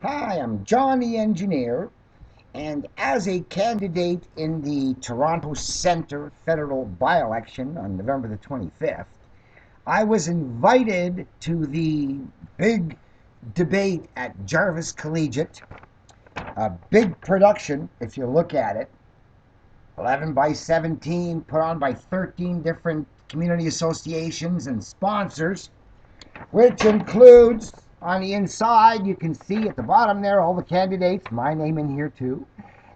Hi, I'm John the Engineer, and as a candidate in the Toronto Centre federal by-election on November the 25th, I was invited to the big debate at Jarvis Collegiate, a big production if you look at it, 11 by 17, put on by 13 different community associations and sponsors, which includes on the inside, you can see at the bottom there all the candidates, my name in here too,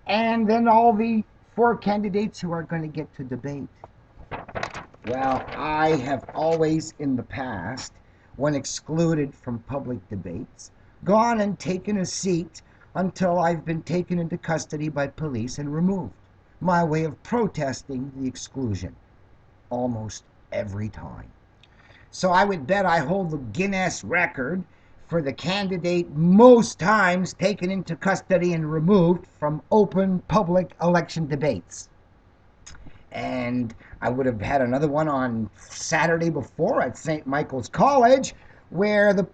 and then all the four candidates who are going to get to debate. Well, I have always in the past, when excluded from public debates, gone and taken a seat until I've been taken into custody by police and removed. My way of protesting the exclusion, almost every time. So I would bet I hold the Guinness record for the candidate most times taken into custody and removed from open public election debates. And I would have had another one on Saturday before at St. Michael's College where the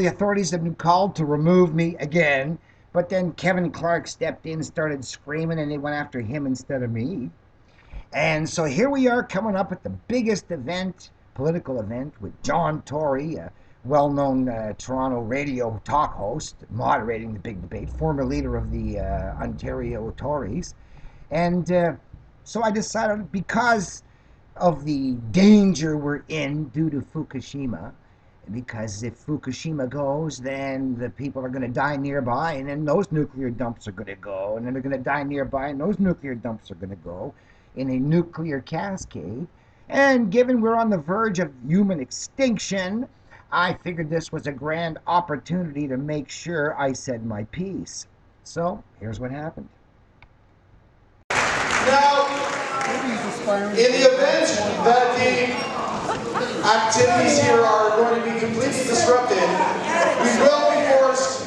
authorities have been called to remove me again, but then Kevin Clark stepped in, started screaming, and they went after him instead of me. And so here we are coming up at the biggest event, political event, with John Tory, a well-known Toronto radio talk host, moderating the big debate, former leader of the Ontario Tories. And so I decided, because of the danger we're in due to Fukushima, because if Fukushima goes, then the people are going to die nearby, and then those nuclear dumps are going to go, and then they're going to die nearby, and those nuclear dumps are going to go in a nuclear cascade. And given we're on the verge of human extinction, I figured this was a grand opportunity to make sure I said my piece. So here's what happened. Now, in the event that the activities here are going to be completely disrupted, we will be forced.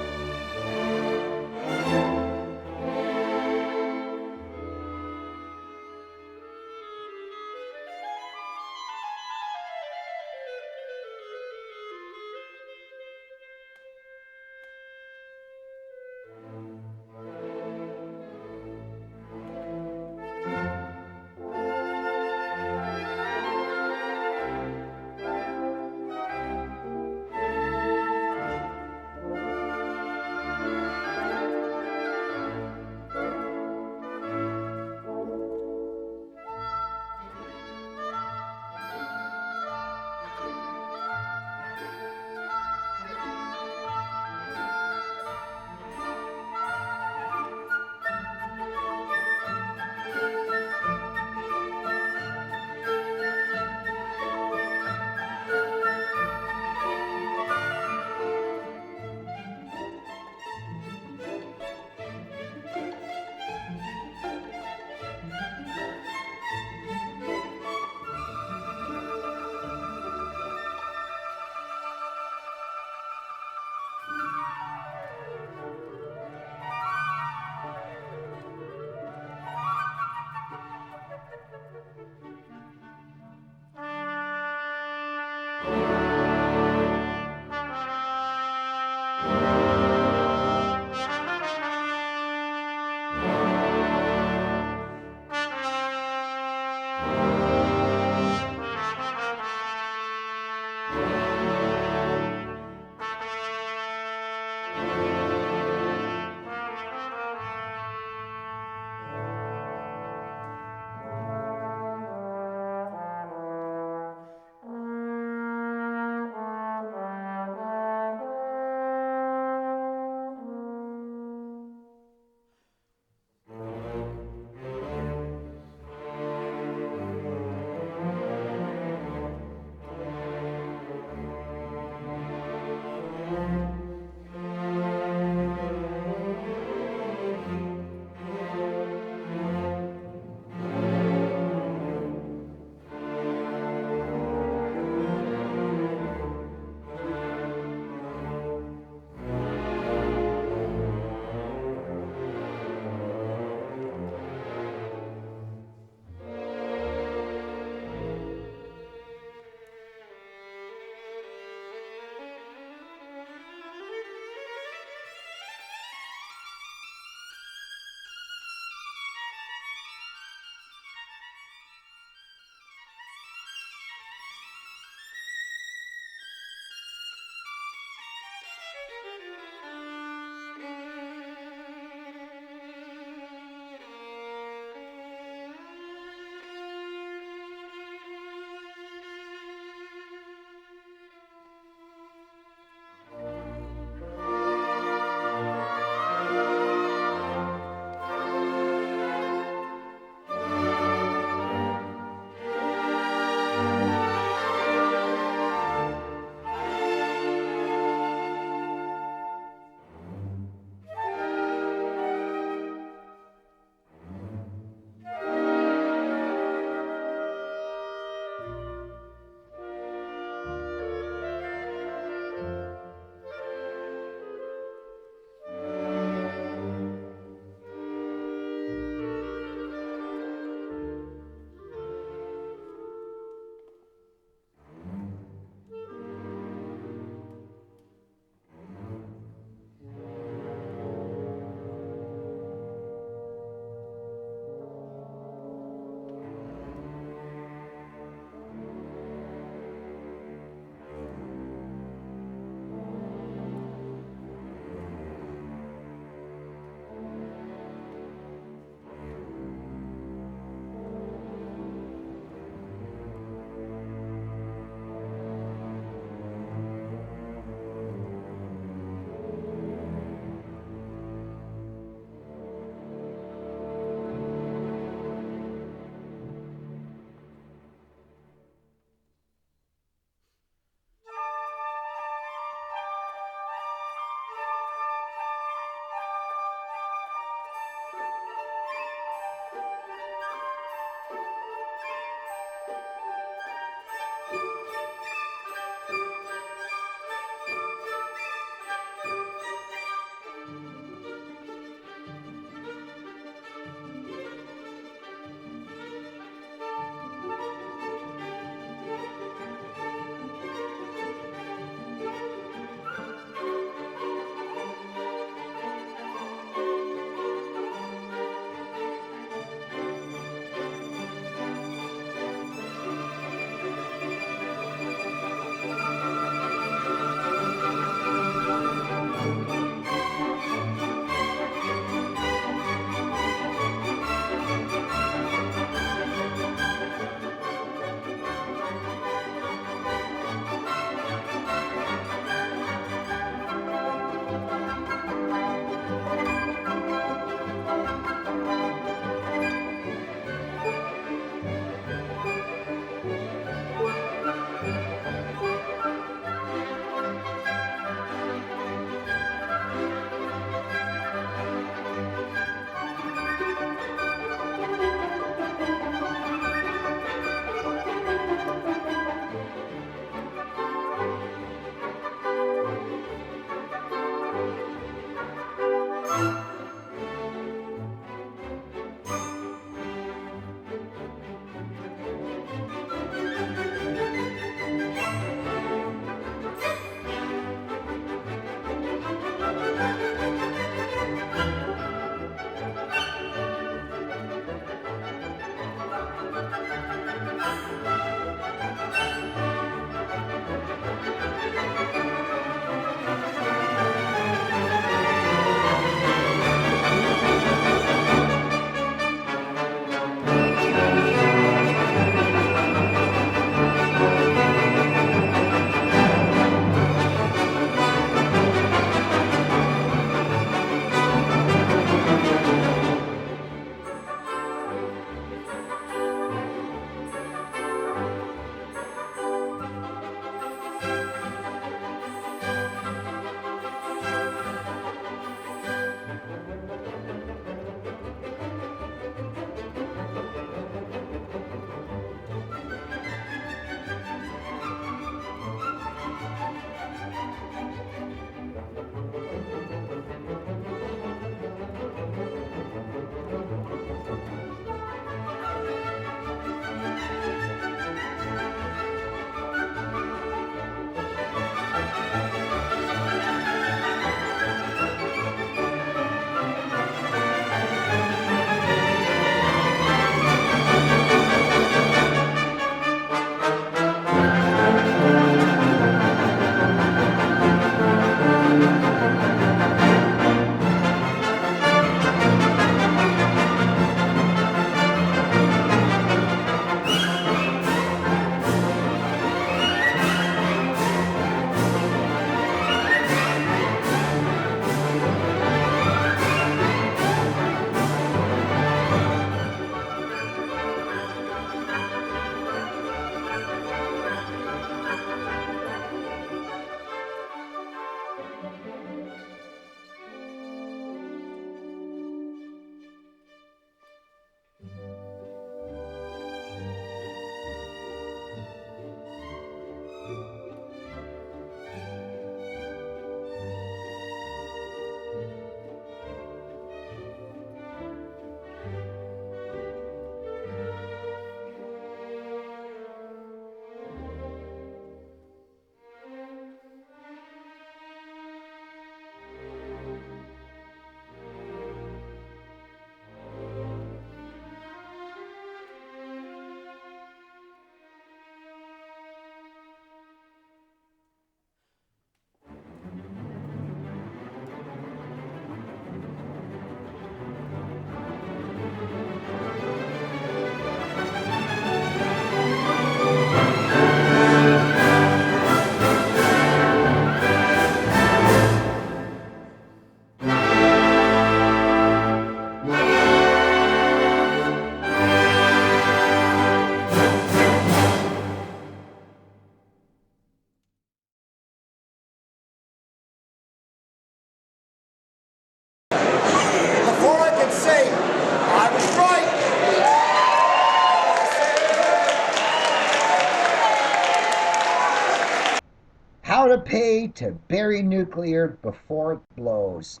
now to pay to bury nuclear before it blows.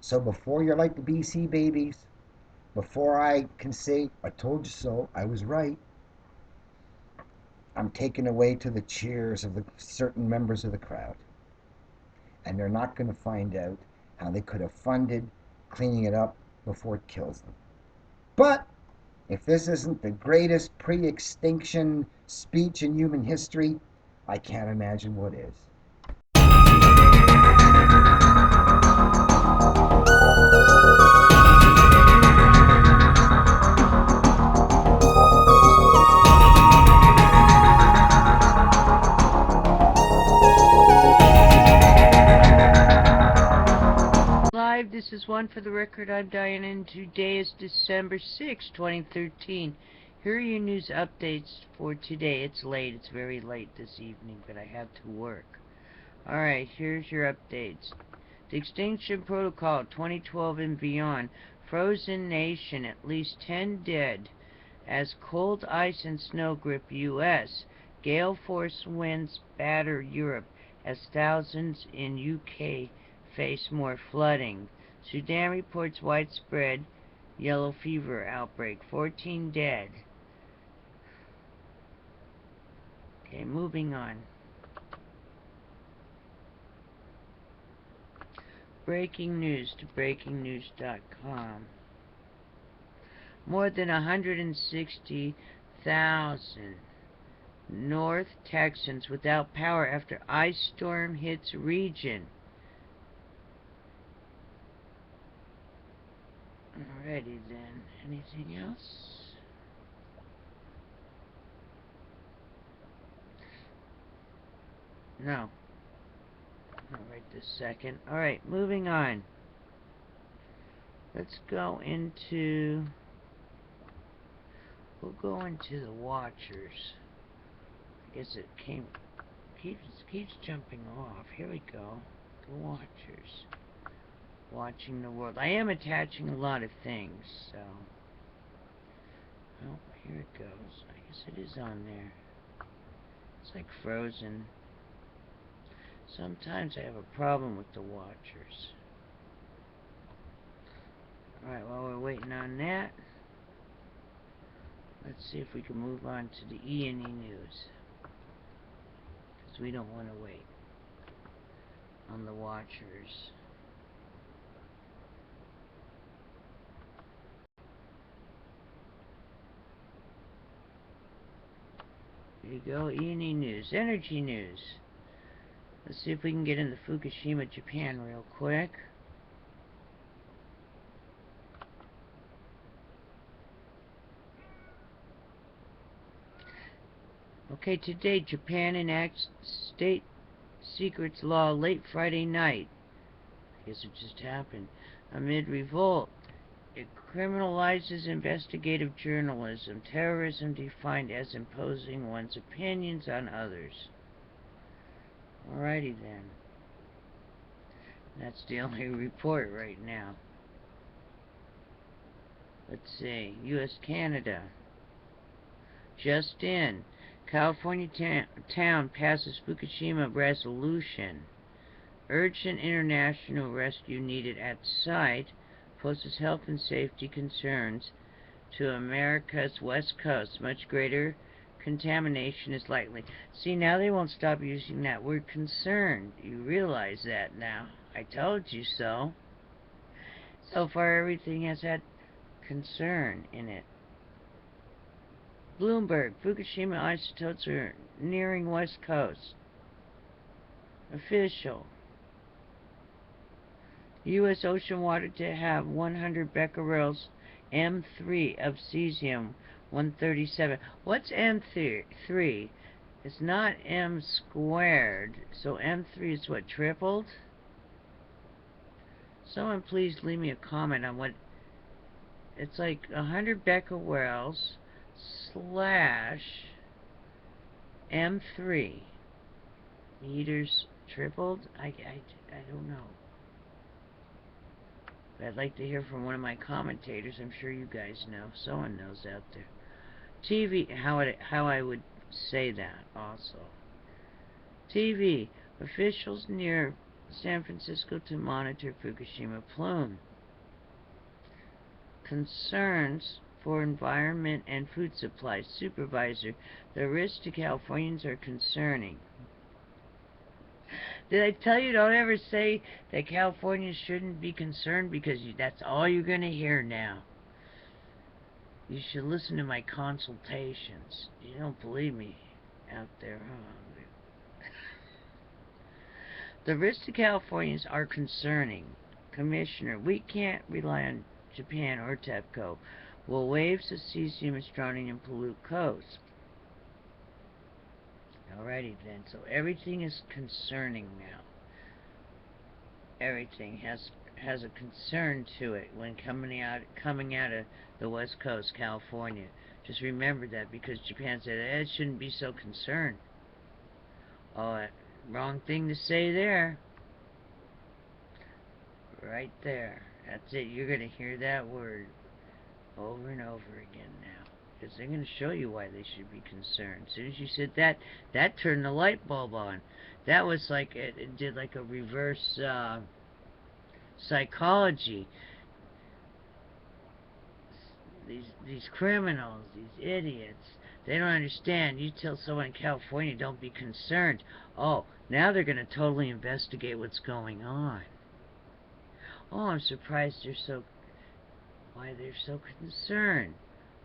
So before you're like the BC babies, before I can say, I told you so, I was right, I'm taken away to the cheers of the certain members of the crowd. And they're not going to find out how they could have funded cleaning it up before it kills them. But if this isn't the greatest pre-extinction speech in human history, I can't imagine what is. Live, this is One for the Record. I'm Diane, and today is December 6, 2013. Here are your news updates for today. It's late. It's very late this evening, but I have to work. Alright, here's your updates. The Extinction Protocol 2012 and beyond. Frozen nation, at least 10 dead as cold ice and snow grip U.S. Gale force winds batter Europe as thousands in UK face more flooding. Sudan reports widespread yellow fever outbreak. 14 dead. Okay, moving on. Breaking news to breakingnews.com. More than 160,000 North Texans without power after ice storm hits region. Alrighty then. Anything else? No. Not right this second. Alright, moving on. Let's go into... We'll go into the Watchers. I guess it keeps jumping off. Here we go. The Watchers. Watching the world. I am attaching a lot of things, so... Oh, here it goes. I guess it is on there. It's like frozen. Sometimes I have a problem with the Watchers. Alright, while we're waiting on that, let's see if we can move on to the E&E news. Because we don't want to wait on the Watchers. There you go, E&E news. Energy news. Let's see if we can get into Fukushima, Japan real quick. Okay, today Japan enacts state secrets law late Friday night. I guess it just happened. Amid revolt, it criminalizes investigative journalism. Terrorism defined as imposing one's opinions on others. Alrighty then. That's the only report right now. Let's see. U.S. Canada. Just in. California town passes Fukushima resolution. Urgent international rescue needed at site. Poses health and safety concerns to America's west coast. Much greater contamination is likely. See, now they won't stop using that word concern. You realize that now. I told you so. So far everything has had concern in it. Bloomberg, Fukushima isotopes are nearing west coast. Official. U.S. ocean water to have 100 becquerels M3 of cesium-137. What's M3? It's not M squared, so M3 is what, tripled? Someone please leave me a comment on what... It's like 100 becquerels slash M3 meters tripled? I don't know. But I'd like to hear from one of my commentators. I'm sure you guys know. Someone knows out there. TV, how I would say that also. TV, Officials near San Francisco to monitor Fukushima plume. Concerns for environment and food supply. Supervisor, the risks to Californians are concerning. Did I tell you, don't ever say that Californians shouldn't be concerned, because that's all you're going to hear now. You should listen to my consultations. You don't believe me out there, huh? The risks to Californians are concerning. Commissioner, we can't rely on Japan or TEPCO. Will waves of cesium and strontium pollute coast? Alrighty then, so everything is concerning now. Everything has a concern to it when coming out of the West Coast, California. Just remember that, because Japan said it shouldn't be so concerned. Oh, wrong thing to say there. Right there. That's it. You're going to hear that word over and over again now, because they're going to show you why they should be concerned. As soon as you said that, that turned the light bulb on. That was like, it did like a reverse psychology. These criminals, these idiots, they don't understand. You tell someone in California, don't be concerned. Oh, now they're going to totally investigate what's going on. Oh, I'm surprised why they're so concerned.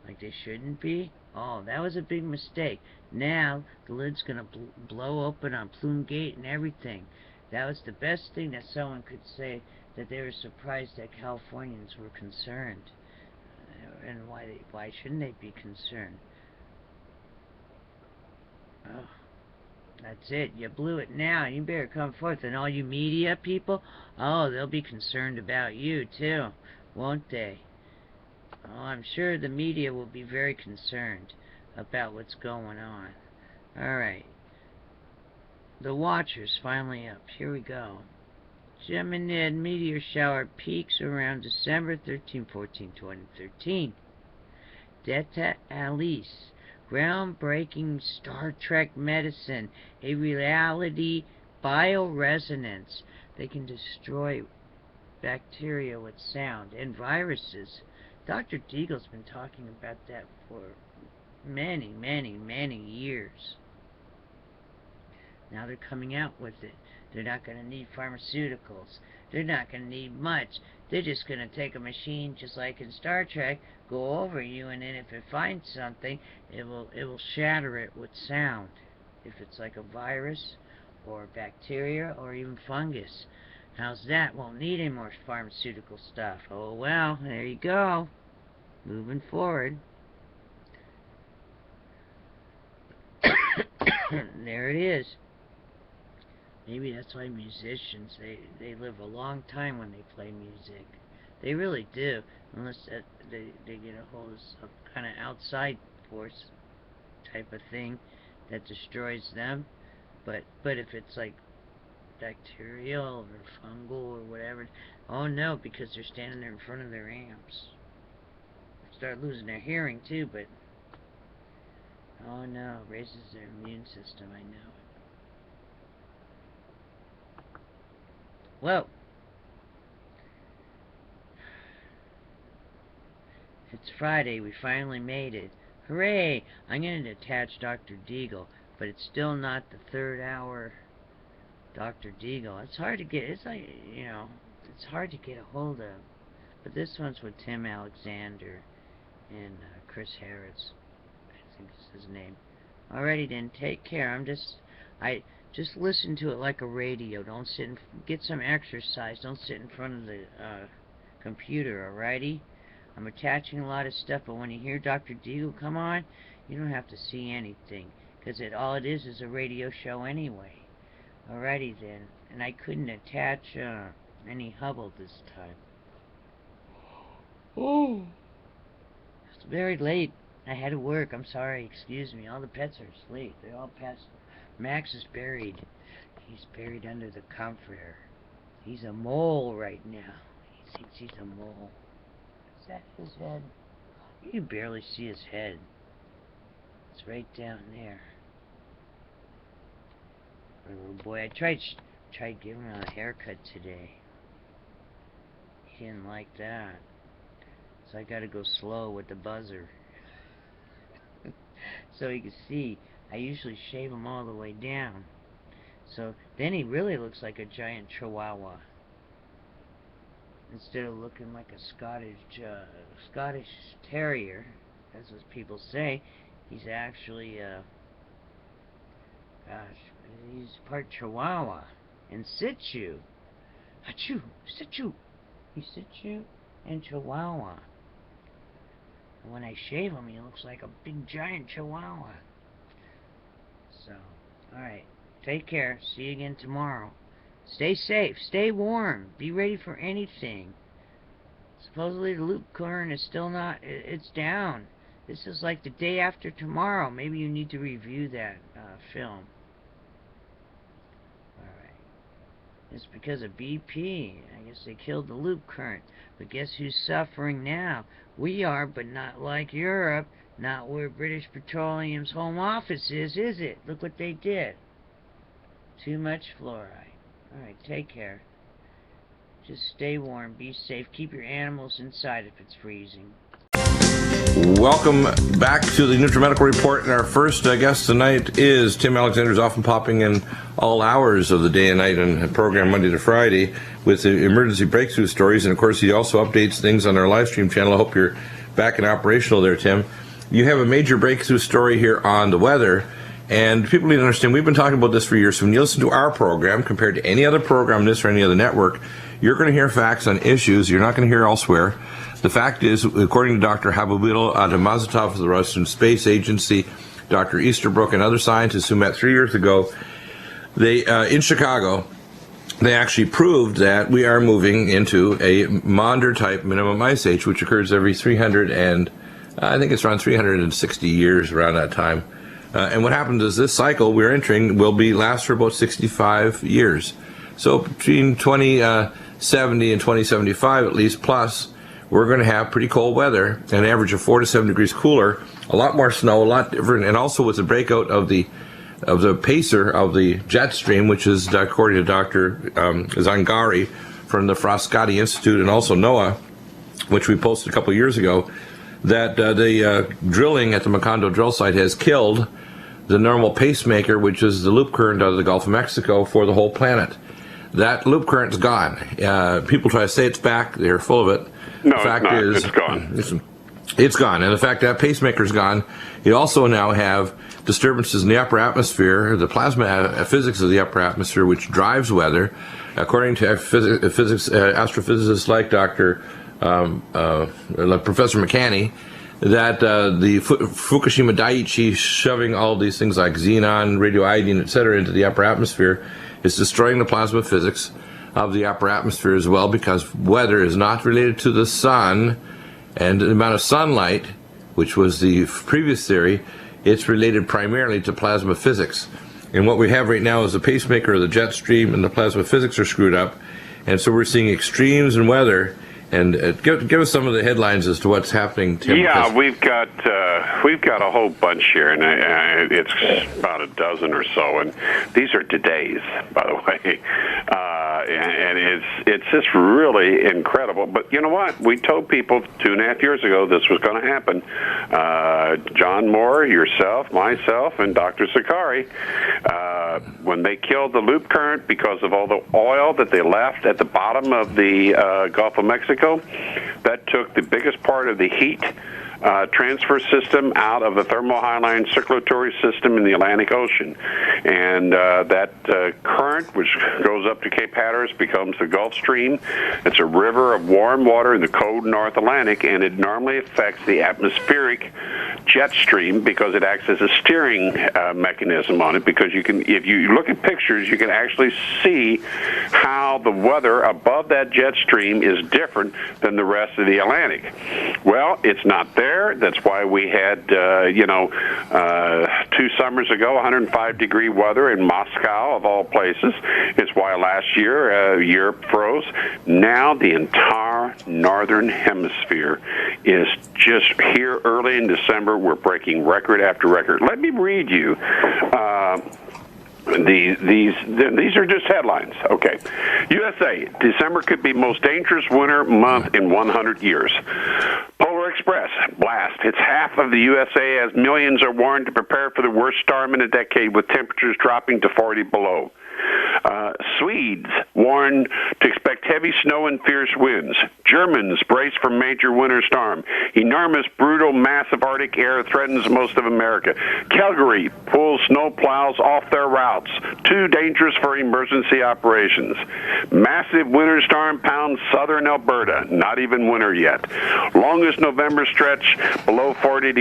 Like they shouldn't be. Oh, that was a big mistake. Now the lid's going to blow open on Plume Gate and everything. That was the best thing that someone could say, that they were surprised that Californians were concerned. And why shouldn't they be concerned? Oh, that's it. You blew it now. You better come forth. And all you media people, oh, they'll be concerned about you too, won't they? Oh, I'm sure the media will be very concerned about what's going on. Alright. The Watcher's finally up. Here we go. Geminid meteor shower peaks around December 13, 14, 2013. Delta Alice. Groundbreaking Star Trek medicine. A reality bioresonance. They can destroy bacteria with sound and viruses. Dr. DEAGLE's been talking about that for many, many, many years. Now they're coming out with it. They're not going to need pharmaceuticals. They're not going to need much. They're just going to take a machine, just like in Star Trek, go over you, and then if it finds something, it will shatter it with sound. If it's like a virus, or bacteria, or even fungus. How's that? Won't need any more pharmaceutical stuff. Oh well, there you go. Moving forward. There it is. Maybe that's why musicians, they live a long time when they play music. They really do, unless they get a hold of some kind of outside force type of thing that destroys them. But if it's like bacterial or fungal or whatever, oh no, because they're standing there in front of their amps. Start losing their hearing too, but oh no, raises their immune system, I know it. Whoa. It's Friday, we finally made it. Hooray! I'm going to attach Dr. DEAGLE, but it's still not the 3rd hour Dr. DEAGLE. It's hard to get, it's like, you know, it's hard to get a hold of. But this one's with Tim Alexander and Chris Harris, I think is his name. Alrighty then, take care. Just listen to it like a radio. Don't sit and get some exercise. Don't sit in front of the computer, alrighty? I'm attaching a lot of stuff, but when you hear Dr. DEAGLE come on, you don't have to see anything, because all it is a radio show anyway. Alrighty then, and I couldn't attach any Hubble this time. Oh, it's very late. I had to work. I'm sorry. Excuse me. All the pets are asleep. They're all past. Max is buried. He's buried under the comforter. He's a mole right now. He thinks he's a mole. Is that his head? You can barely see his head. It's right down there. little boy. I tried giving him a haircut today. He didn't like that. So I gotta go slow with the buzzer. So you can see, I usually shave him all the way down. So then he really looks like a giant chihuahua. Instead of looking like a Scottish terrier, as people say, he's actually, he's part Chihuahua and Shih Tzu. Achoo, Shih Tzu. He's Shih Tzu and Chihuahua. And when I shave him, he looks like a big giant Chihuahua. So, alright. Take care. See you again tomorrow. Stay safe. Stay warm. Be ready for anything. Supposedly the loop current is still not... It's down. This is like the day after tomorrow. Maybe you need to review that film. Alright. It's because of BP. I guess they killed the loop current. But guess who's suffering now? We are, but not like Europe. Not where British Petroleum's home office is it? Look what they did. Too much fluoride. Alright, take care. Just stay warm, be safe, keep your animals inside if it's freezing. Welcome back to the Nutrimedical Report, and our first guest tonight is Tim Alexander, who's often popping in all hours of the day and night on the program Monday to Friday with the emergency breakthrough stories, and of course he also updates things on our live stream channel. I hope you're back and operational there, Tim. You have a major breakthrough story here on the weather. And people need to understand, we've been talking about this for years. So when you listen to our program, compared to any other program, this or any other network, you're going to hear facts on issues you're not going to hear elsewhere. The fact is, according to Dr. Habibullah Adamazatov of the Russian Space Agency, Dr. Easterbrook, and other scientists who met 3 years ago, they in Chicago, they actually proved that we are moving into a Maunder-type minimum ice age, which occurs every 300 and, I think it's around 360 years around that time. And what happens is this cycle we're entering will last for about 65 years. So between 2070 and 2075 at least, plus, we're going to have pretty cold weather, an average of 4 to 7 degrees cooler, a lot more snow, a lot different, and also with the breakout of the pacer of the jet stream, which is according to Dr. Zangari from the Frascati Institute, and also NOAA, which we posted a couple of years ago, that the drilling at the Macondo drill site has killed the normal pacemaker, which is the loop current out of the Gulf of Mexico for the whole planet. That loop current's gone. People try to say it's back. They're full of it. No, the fact it's gone. It's gone. And the fact that pacemaker's gone, you also now have disturbances in the upper atmosphere, the plasma physics of the upper atmosphere, which drives weather. According to astrophysicists like Professor McCanney, that the Fukushima Daiichi shoving all these things like xenon, radioiodine, etc. into the upper atmosphere is destroying the plasma physics of the upper atmosphere as well, because weather is not related to the sun and the amount of sunlight, which was the previous theory. It's related primarily to plasma physics. And what we have right now is the pacemaker of the jet stream and the plasma physics are screwed up. And so we're seeing extremes in weather. And give us some of the headlines as to what's happening, Tim. Yeah, we've got a whole bunch here, and it's about a dozen or so, and these are today's, by the way. And it's just really incredible. But you know what? We told people 2.5 years ago this was going to happen. John Moore, yourself, myself, and Dr. Sakari, when they killed the loop current because of all the oil that they left at the bottom of the Gulf of Mexico, that took the biggest part of the heat transfer system out of the thermohaline circulatory system in the Atlantic Ocean. And that current, which goes up to Cape Hatteras, becomes the Gulf Stream. It's a river of warm water in the cold North Atlantic, and it normally affects the atmospheric jet stream because it acts as a steering mechanism on it, because you can, if you look at pictures, you can actually see how the weather above that jet stream is different than the rest of the Atlantic. Well, it's not there. That's why we had, 2 summers ago, 105-degree weather in Moscow, of all places. It's why last year Europe froze. Now the entire northern hemisphere is just here early in December. We're breaking record after record. Let me read you These are just headlines. Okay. USA, December could be most dangerous winter month in 100 years. Polar Express, blast. It's half of the USA as millions are warned to prepare for the worst storm in a decade with temperatures dropping to 40 below. Swedes warn to expect heavy snow and fierce winds. Germans brace for major winter storm. Enormous, brutal, massive Arctic air threatens most of America. Calgary pulls snow plows off their routes. Too dangerous for emergency operations. Massive winter storm pounds southern Alberta. Not even winter yet. Longest November stretch below 40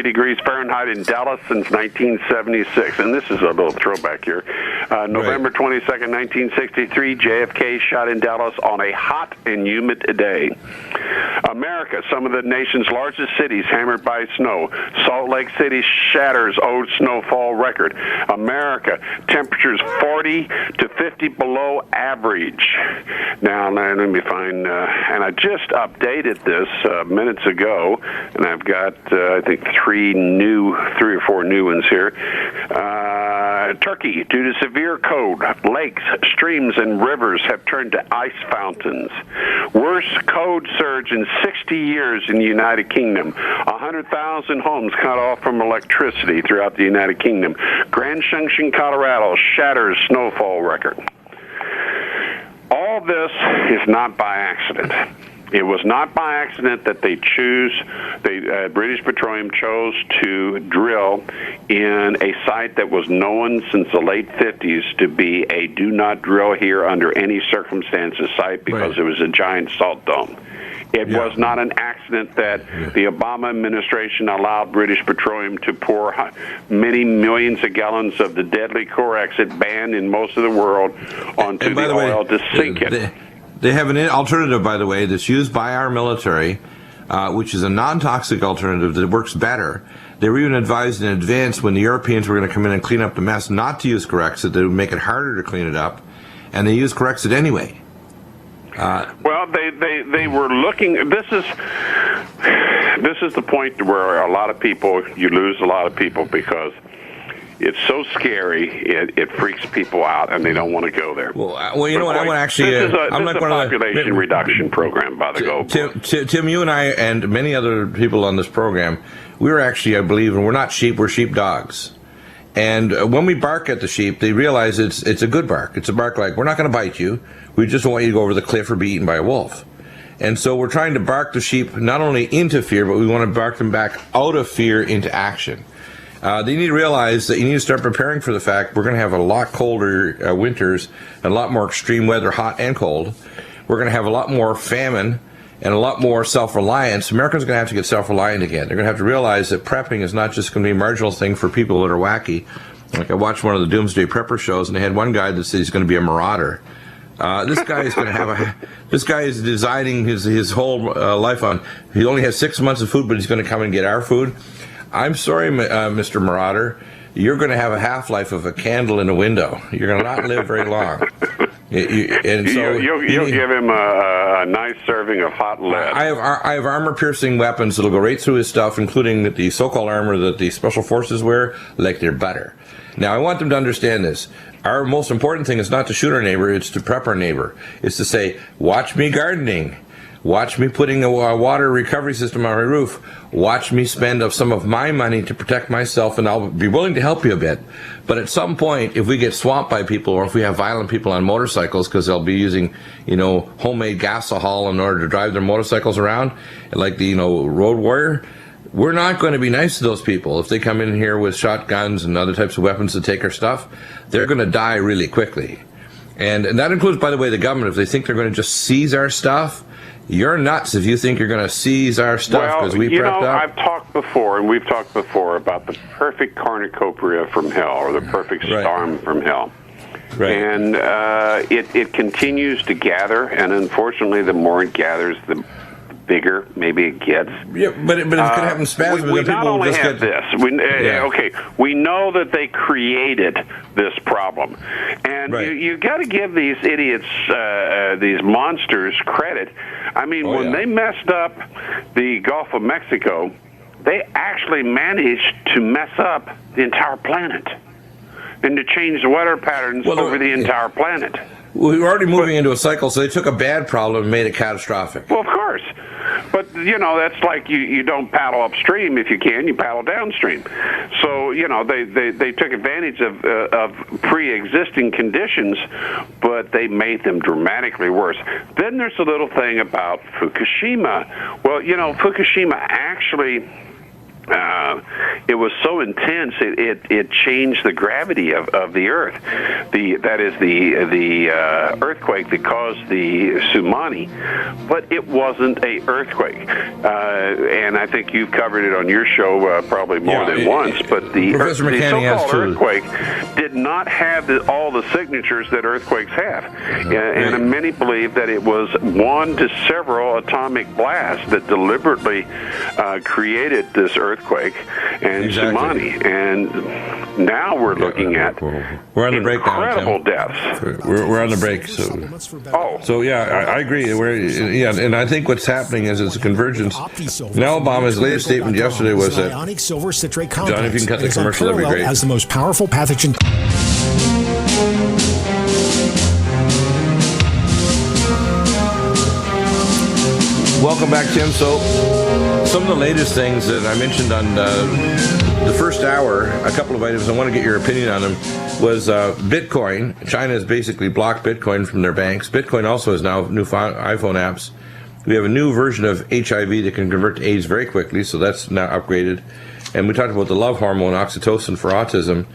degrees Fahrenheit in Dallas since 1976. And this is a little throwback here. November 22nd, 1963, JFK shot in Dallas on a hot and humid day. America, some of the nation's largest cities hammered by snow. Salt Lake City shatters old snowfall record. America, temperatures 40 to 50 below average. Now, let me find, and I just updated this minutes ago, and I've got, I think, three or four new ones here. Turkey, due to severe cold, lakes, streams, and rivers have turned to ice fountains. Worst cold surge in 60 years in the United Kingdom. 100,000 homes cut off from electricity throughout the United Kingdom. Grand Junction, Colorado, shatters snowfall record. All this is not by accident. It was not by accident that British Petroleum chose to drill in a site that was known since the late 50s to be a do not drill here under any circumstances site because it was a giant salt dome. It was not an accident that the Obama administration allowed British Petroleum to pour many millions of gallons of the deadly Corex it banned in most of the world onto the oil to sink it. They have an alternative, by the way, that's used by our military, which is a non-toxic alternative that works better. They were even advised in advance when the Europeans were going to come in and clean up the mess not to use Corexit. They would make it harder to clean it up, and they used Corexit anyway. Well, they were looking. This is the point where a lot of people, you lose a lot of people because it's so scary, it freaks people out, and they don't want to go there. Well, you know what? I want to actually. This is a population reduction program, by the go. Tim, you and I and many other people on this program, we're actually, I believe, and we're not sheep, we're sheepdogs. And when we bark at the sheep, they realize it's a good bark. It's a bark like, we're not going to bite you. We just want you to go over the cliff or be eaten by a wolf. And so we're trying to bark the sheep not only into fear, but we want to bark them back out of fear into action. They need to realize that you need to start preparing for the fact we're going to have a lot colder winters and a lot more extreme weather, hot and cold. We're going to have a lot more famine and a lot more self-reliance. Americans are going to have to get self-reliant again. They're going to have to realize that prepping is not just going to be a marginal thing for people that are wacky. Like I watched one of the Doomsday Prepper shows, and they had one guy that said he's going to be a marauder. This guy is going to have this guy is designing his whole life on, he only has 6 months of food, but he's going to come and get our food. I'm sorry, Mr. Marauder, you're going to have a half-life of a candle in a window. You're going to not live very long. You'll give him a nice serving of hot lead. I have armor-piercing weapons that'll go right through his stuff, including the so-called armor that the special forces wear, like they're butter. Now, I want them to understand this. Our most important thing is not to shoot our neighbor, it's to prep our neighbor. It's to say, watch me gardening. Watch me putting a water recovery system on my roof. Watch me spend some of my money to protect myself, and I'll be willing to help you a bit. But at some point, if we get swamped by people, or if we have violent people on motorcycles because they'll be using, homemade gasohol in order to drive their motorcycles around, like the, road warrior, we're not going to be nice to those people. If they come in here with shotguns and other types of weapons to take our stuff, they're going to die really quickly. And that includes, by the way, the government. If they think they're going to just seize our stuff, you're nuts if you think you're going to seize our stuff because we prepped up. I've talked before, and we've talked before about the perfect cornucopia from hell, or the perfect storm from hell. Right. And it continues to gather, and unfortunately, the more it gathers, the bigger maybe it gets. Yeah, but it's going to happen spasms. We not only have this. Okay, we know that they created this problem, and you got to give these idiots, these monsters, credit. I mean, when they messed up the Gulf of Mexico, they actually managed to mess up the entire planet. and to change the weather patterns over the entire planet. We were already moving into a cycle, so they took a bad problem and made it catastrophic. Well, of course. But, you know, that's like you don't paddle upstream if you can, you paddle downstream. So, you know, they took advantage of pre-existing conditions, but they made them dramatically worse. Then there's a little thing about Fukushima. Well, you know, Fukushima actually... it was so intense it changed the gravity of the Earth. That is the earthquake that caused the tsunami, but it wasn't a earthquake. And I think you've covered it on your show probably more than once. But the so-called earthquake did not have all the signatures that earthquakes have, and many believe that it was one to several atomic blasts that deliberately created this earthquake and tsunami, and now we're looking at we're on the break now, incredible deaths. We're on the break, so yeah, I agree. And I think what's happening is it's a convergence. Now, Obama's latest statement yesterday was that John, if you can cut the commercial, that'd be great. As the most powerful pathogen. Welcome back, Tim. So, some of the latest things that I mentioned on the first hour, a couple of items, I want to get your opinion on them, was Bitcoin. China has basically blocked Bitcoin from their banks. Bitcoin also has now new iPhone apps. We have a new version of HIV that can convert to AIDS very quickly, so that's now upgraded. And we talked about the love hormone, oxytocin, for autism.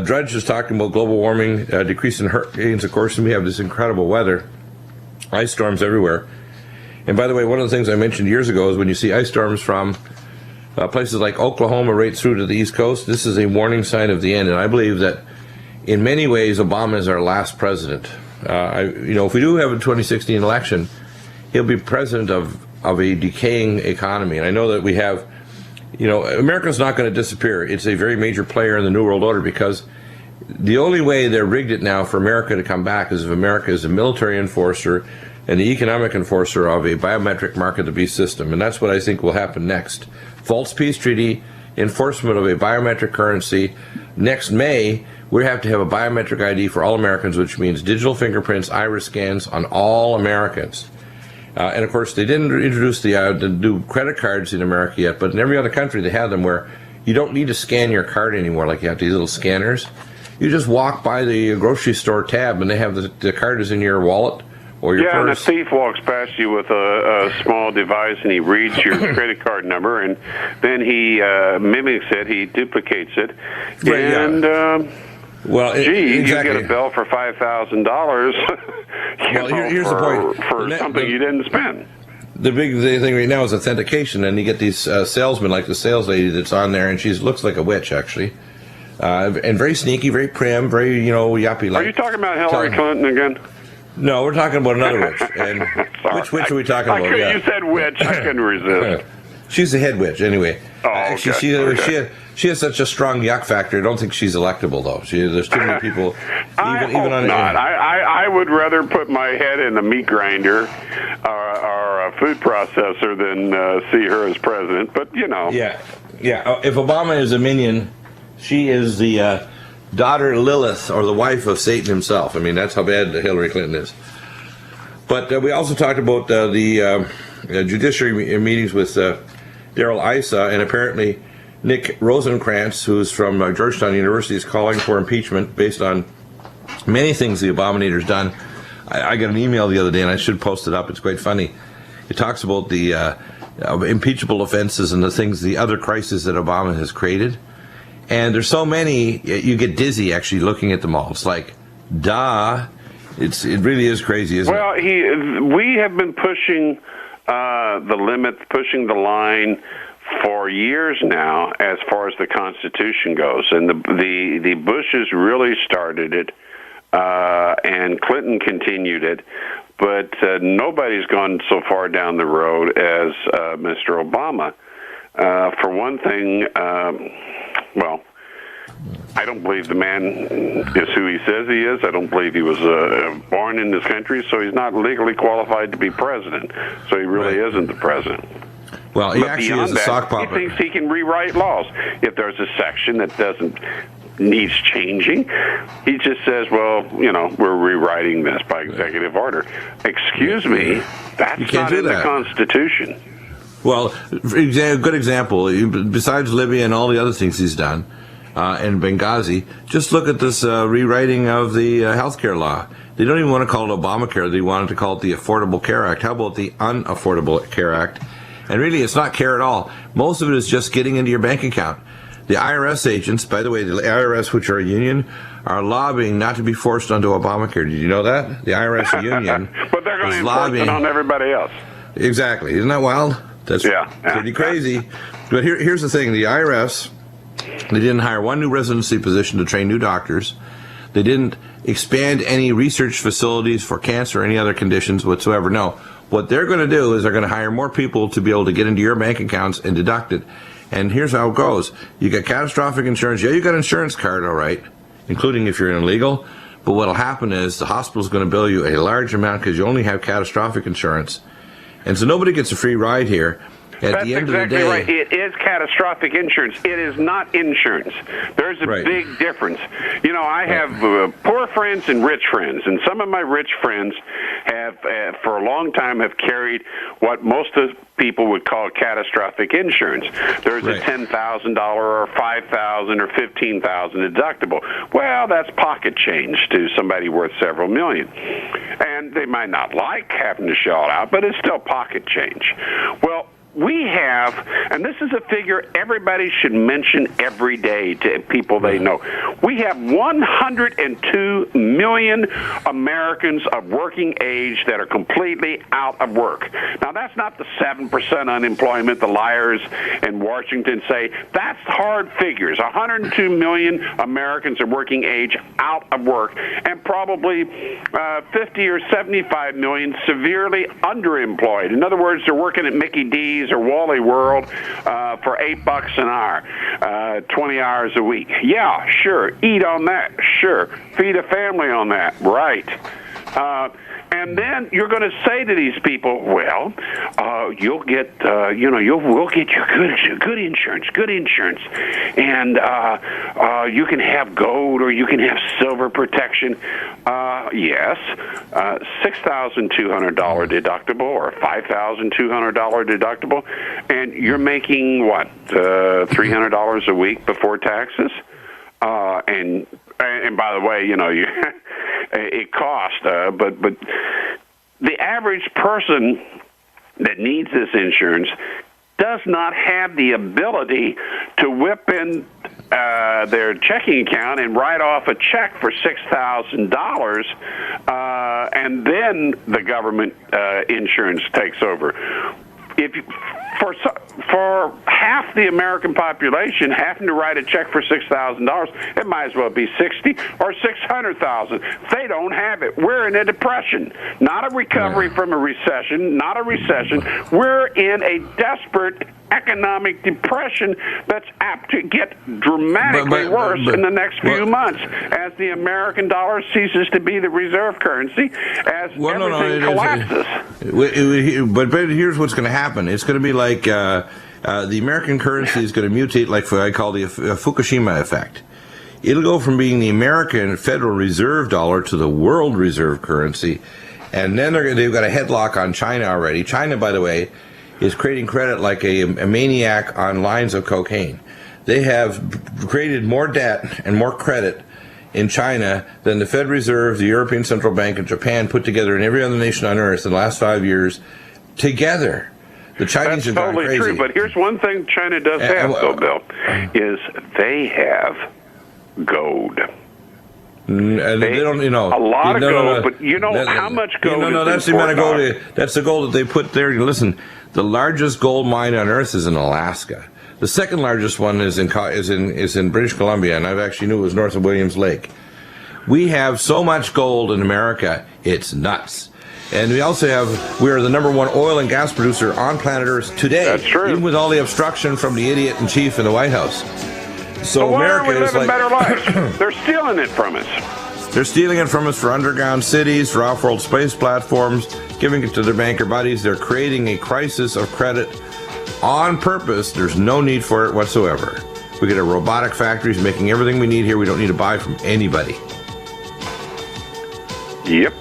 Drudge is talking about global warming, decrease in hurricanes, of course, and we have this incredible weather, ice storms everywhere. And by the way, one of the things I mentioned years ago is when you see ice storms from places like Oklahoma right through to the East Coast, this is a warning sign of the end. And I believe that in many ways, Obama is our last president. If we do have a 2016 election, he'll be president of a decaying economy. And I know that we have, America's not going to disappear. It's a very major player in the New World Order, because the only way they're rigged it now for America to come back is if America is a military enforcer and the economic enforcer of a biometric market-of-the-beast system. And that's what I think will happen next. False peace treaty, enforcement of a biometric currency. Next May, we have to have a biometric ID for all Americans, which means digital fingerprints, iris scans on all Americans. And of course, they didn't introduce the new credit cards in America yet, but in every other country they have them, where you don't need to scan your card anymore like you have these little scanners. You just walk by the grocery store tab and they have the card is in your wallet. Or your purse. And a thief walks past you with a small device, and he reads your credit card number, and then he mimics it, he duplicates it, and you get a bill for $5,000. Here's the point. For something you didn't spend. The big thing right now is authentication, and you get these salesmen, like the sales lady that's on there, and she looks like a witch, actually, and very sneaky, very prim, very yuppie. Are you talking about Hillary Clinton again? No, we're talking about another witch. And which witch are we talking about? You said witch. I couldn't resist. She's the head witch, anyway. Oh, okay. She has such a strong yuck factor. I don't think she's electable, though. There's too many people. Even on not. I would rather put my head in a meat grinder or a food processor than see her as president. But Yeah. If Obama is a minion, she is the daughter Lilith, or the wife of Satan himself. I mean, that's how bad Hillary Clinton is. But we also talked about the judiciary meetings with Darrell Issa, and apparently Nick Rosencrantz, who's from Georgetown University, is calling for impeachment based on many things the Abominator's done. I got an email the other day, and I should post it up. It's quite funny. It talks about the impeachable offenses and the other crises that Obama has created. And there's so many, you get dizzy actually looking at them all. It's like, duh. It really is crazy, isn't it? Well, we have been pushing the limit, pushing the line for years now as far as the Constitution goes. And the Bushes really started it, and Clinton continued it. But nobody's gone so far down the road as Mr. Obama. For one thing, I don't believe the man is who he says he is. I don't believe he was born in this country, so he's not legally qualified to be president. So he really isn't the president. Well, he actually is a sock puppet. He thinks he can rewrite laws. If there's a section that doesn't needs changing. He just says, well, we're rewriting this by executive order. Excuse me, that's not in the Constitution. Well, a good example, besides Libya and all the other things he's done, in Benghazi, just look at this rewriting of the healthcare law. They don't even want to call it Obamacare. They wanted to call it the Affordable Care Act. How about the Unaffordable Care Act? And really, it's not care at all. Most of it is just getting into your bank account. The IRS agents, by the way, the IRS, which are a union, are lobbying not to be forced onto Obamacare. Did you know that? The IRS union but they're going to enforce it on everybody else. Exactly. Isn't that wild? That's pretty crazy. But here's the thing. The IRS, they didn't hire one new residency position to train new doctors. They didn't expand any research facilities for cancer or any other conditions whatsoever. No. What they're going to do is they're going to hire more people to be able to get into your bank accounts and deduct it. And here's how it goes. You get catastrophic insurance. Yeah, you got an insurance card, all right, including if you're illegal. But what'll happen is the hospital's going to bill you a large amount because you only have catastrophic insurance. And so nobody gets a free ride here. At the end of the day, right. It is catastrophic insurance. It is not insurance. There's a big difference. I have poor friends and rich friends, and some of my rich friends have, for a long time, have carried what most of people would call catastrophic insurance. There's a $10,000 or $5,000 or $15,000 deductible. Well, that's pocket change to somebody worth several million. And they might not like having to shell it out, but it's still pocket change. Well, we have, and this is a figure everybody should mention every day to people they know, we have 102 million Americans of working age that are completely out of work. Now, that's not the 7% unemployment the liars in Washington say. That's hard figures. 102 million Americans are working age out of work, and probably 50 or 75 million severely underemployed. In other words, they're working at Mickey D's or Wally World for $8 an hour, 20 hours a week. Yeah, sure. Eat on that. Sure. Feed a family on that. Right. And then you're going to say to these people, well, you'll get, we'll get you good insurance, and you can have gold or you can have silver protection. Yes, $6,200 deductible or $5,200 deductible, and you're making what, $300 a week before taxes, and by the way, it costs, but the average person that needs this insurance does not have the ability to whip in their checking account and write off a check for $6,000, and then the government insurance takes over. For half the American population having to write a check for $6,000, it might as well be $60,000 or $600,000. They don't have it. We're in a depression, not a recovery from a recession, not a recession. We're in a desperate economic depression that's apt to get dramatically worse in the next few months as the American dollar ceases to be the reserve currency, as everything collapses. But here's what's going to happen. It's going to be like the American currency is going to mutate like what I call the Fukushima effect. It'll go from being the American Federal Reserve dollar to the world reserve currency, and then they've got a headlock on China already. China, by the way, is creating credit like a maniac on lines of cocaine. They have created more debt and more credit in China than the Fed Reserve, the European Central Bank, and Japan put together in every other nation on earth in the last 5 years together. The Chinese are going crazy. That's totally true, but here's one thing China does have, though, Bill, is they have gold. And they don't, a lot of gold, but how much gold is that's the amount of gold. That's the gold that they put there. Listen, the largest gold mine on earth is in Alaska. The second largest one is in British Columbia, and I actually knew it was north of Williams Lake. We have so much gold in America, it's nuts. And we also we are the #1 oil and gas producer on planet Earth today. That's true. Even with all the obstruction from the idiot in chief in the White House. So why America are we living better lives? like They're stealing it from us. They're stealing it from us for underground cities, for off-world space platforms, giving it to their banker buddies. They're creating a crisis of credit on purpose. There's no need for it whatsoever. We get our robotic factories making everything we need here. We don't need to buy from anybody. Yep.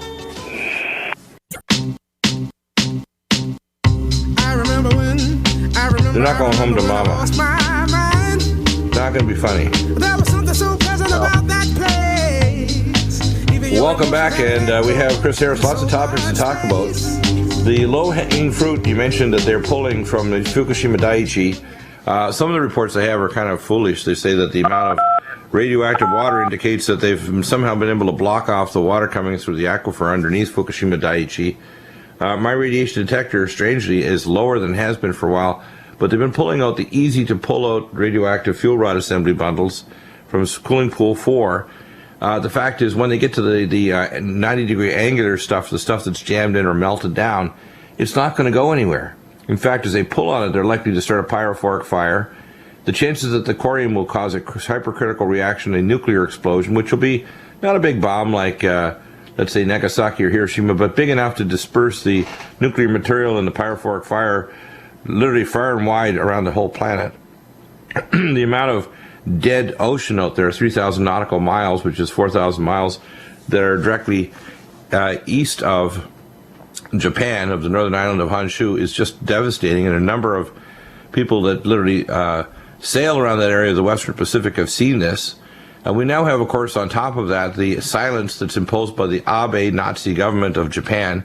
They're not going home to mama. It's not going to be funny. Welcome back, and we have Chris Harris. Lots of topics to talk about. The low-hanging fruit you mentioned that they're pulling from the Fukushima Daiichi. Some of the reports they have are kind of foolish. They say that the amount of radioactive water indicates that they've somehow been able to block off the water coming through the aquifer underneath Fukushima Daiichi. My radiation detector, strangely, is lower than it has been for a while, but they've been pulling out the easy-to-pull-out radioactive fuel rod assembly bundles from cooling pool 4. The fact is, when they get to the 90-degree angular stuff, the stuff that's jammed in or melted down, it's not going to go anywhere. In fact, as they pull on it, they're likely to start a pyrophoric fire. The chances that the corium will cause a hypercritical reaction, a nuclear explosion, which will be not a big bomb like, let's say, Nagasaki or Hiroshima, but big enough to disperse the nuclear material in the pyrophoric fire literally far and wide around the whole planet. The amount of dead ocean out there, 3,000 nautical miles, which is 4,000 miles, that are directly east of Japan, of the northern island of Honshu, is just devastating, and a number of people that literally sail around that area of the Western Pacific have seen this. And we now have, of course, on top of that, the silence that's imposed by the Abe Nazi government of Japan.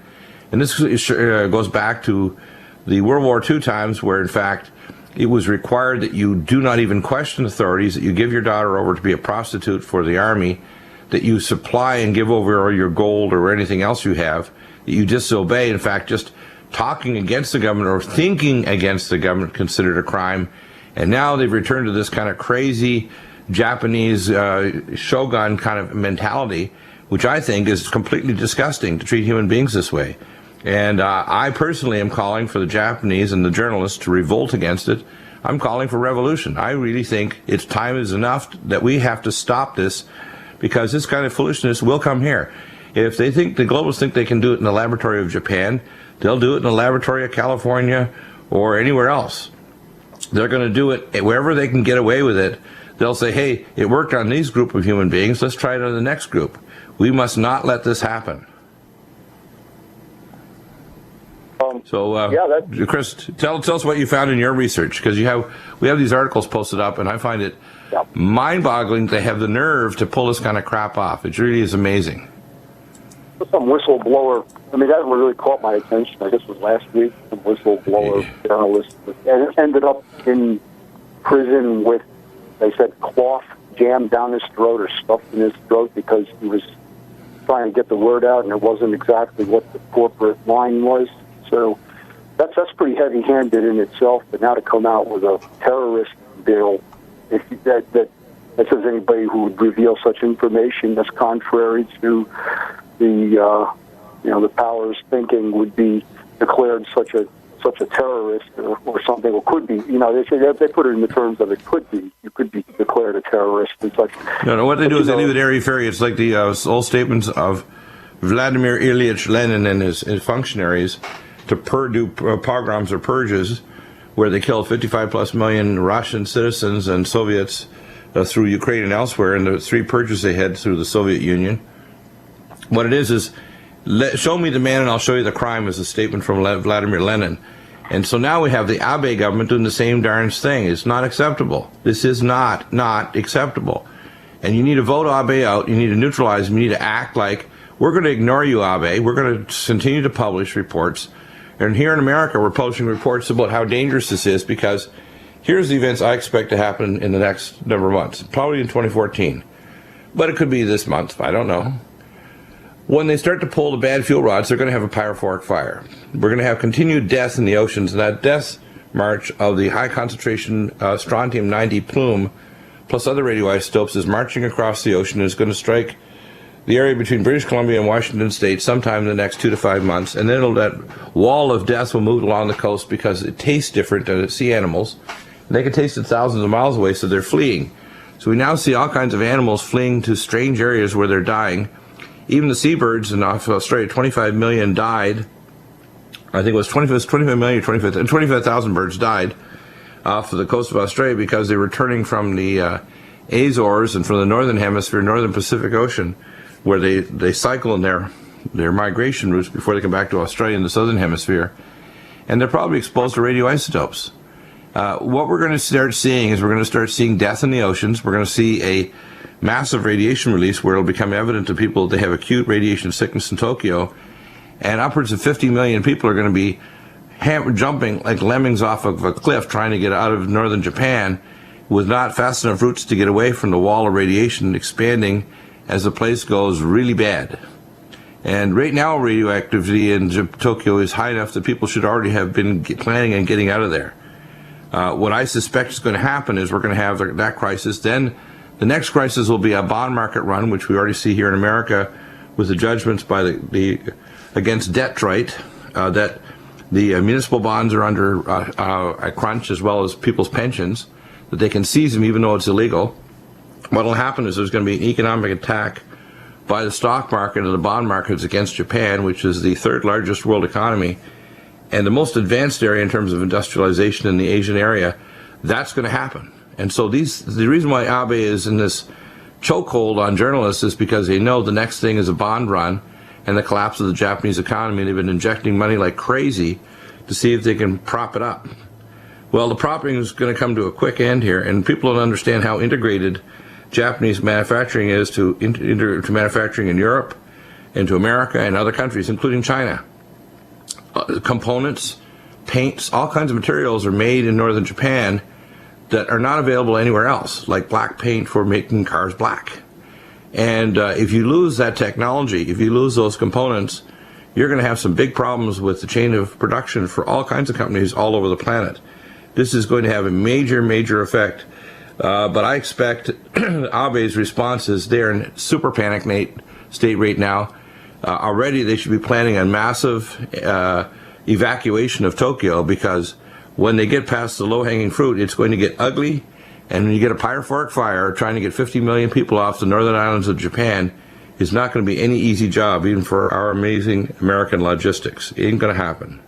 And this goes back to the World War II times, where, in fact, it was required that you do not even question authorities, that you give your daughter over to be a prostitute for the army, that you supply and give over all your gold or anything else you have, that you disobey. In fact, just talking against the government or thinking against the government considered a crime. And now they've returned to this kind of crazy Japanese shogun kind of mentality, which I think is completely disgusting, to treat human beings this way. And I personally am calling for the Japanese and the journalists to revolt against it. I'm calling for revolution. I really think its time is enough that we have to stop this, because this kind of foolishness will come here. If they think, the globalists think they can do it in the laboratory of Japan, they'll do it in the laboratory of California or anywhere else. They're going to do it wherever they can get away with it. They'll say, hey, it worked on these group of human beings, let's try it on the next group. We must not let this happen. Chris, tell us what you found in your research, because we have these articles posted up, and I find it mind-boggling they have the nerve to pull this kind of crap off. It really is amazing. Some whistleblower, I mean, that really caught my attention. I guess it was last week. Some whistleblower journalist and ended up in prison with, they said, cloth jammed down his throat or stuffed in his throat because he was trying to get the word out, and it wasn't exactly what the corporate line was. So that's pretty heavy-handed in itself. But now to come out with a terrorist bill, that says anybody who would reveal such information that's contrary to the powers thinking would be declared such a terrorist or something, or could be. They put it in the terms of it could be. You could be declared a terrorist and such. No, what they do is they leave it airy-fairy. It's like the old statements of Vladimir Ilyich Lenin and his functionaries to do pogroms or purges, where they killed 55+ million Russian citizens and Soviets through Ukraine and elsewhere, and the 3 purges they had through the Soviet Union. What it is show me the man and I'll show you the crime, is a statement from Vladimir Lenin. And so now we have the Abe government doing the same darn thing. It's not acceptable. This is not acceptable. And you need to vote Abe out. You need to neutralize him. You need to act like, we're going to ignore you, Abe. We're going to continue to publish reports. And here in America, we're publishing reports about how dangerous this is, because here's the events I expect to happen in the next number of months, probably in 2014. But it could be this month. I don't know. When they start to pull the bad fuel rods, they're going to have a pyrophoric fire. We're going to have continued death in the oceans, and that death march of the high concentration strontium-90 plume, plus other radioisotopes, is marching across the ocean and is going to strike the area between British Columbia and Washington State sometime in the next 2 to 5 months, and then that wall of death will move along the coast because it tastes different than sea animals. And they can taste it thousands of miles away, so they're fleeing. So we now see all kinds of animals fleeing to strange areas where they're dying. Even the seabirds in Australia, 25 million died. I think it was 25 million or 25,000 birds died off of the coast of Australia because they're returning from the Azores and from the northern hemisphere, northern Pacific Ocean, where they cycle in their migration routes before they come back to Australia in the southern hemisphere, and they're probably exposed to radioisotopes. What we're going to start seeing is we're going to start seeing death in the oceans. We're going to see a massive radiation release where it'll become evident to people they have acute radiation sickness in Tokyo, and upwards of 50 million people are going to be jumping like lemmings off of a cliff trying to get out of northern Japan with not fast enough routes to get away from the wall of radiation expanding as the place goes really bad. And right now radioactivity in Tokyo is high enough that people should already have been planning on getting out of there. What I suspect is going to happen is we're going to have that crisis. Then the next crisis will be a bond market run, which we already see here in America with the judgments by the against Detroit, that the municipal bonds are under a crunch, as well as people's pensions, that they can seize them even though it's illegal. What will happen is there's going to be an economic attack by the stock market and the bond markets against Japan, which is the third largest world economy and the most advanced area in terms of industrialization in the Asian area. That's going to happen. And so the reason why Abe is in this chokehold on journalists is because they know the next thing is a bond run and the collapse of the Japanese economy. They've been injecting money like crazy to see if they can prop it up. Well, the propping is going to come to a quick end here, and people don't understand how integrated Japanese manufacturing is to manufacturing in Europe, into America, and other countries, including China. Components, paints, all kinds of materials are made in northern Japan that are not available anywhere else, like black paint for making cars black. And if you lose that technology, if you lose those components, you're going to have some big problems with the chain of production for all kinds of companies all over the planet. This is going to have a major, major effect. But I expect Abe's response is they're in super panic state right now. Already they should be planning a massive evacuation of Tokyo, because when they get past the low-hanging fruit, it's going to get ugly. And when you get a pyrophoric fire, trying to get 50 million people off the northern islands of Japan is not going to be any easy job, even for our amazing American logistics. It ain't going to happen.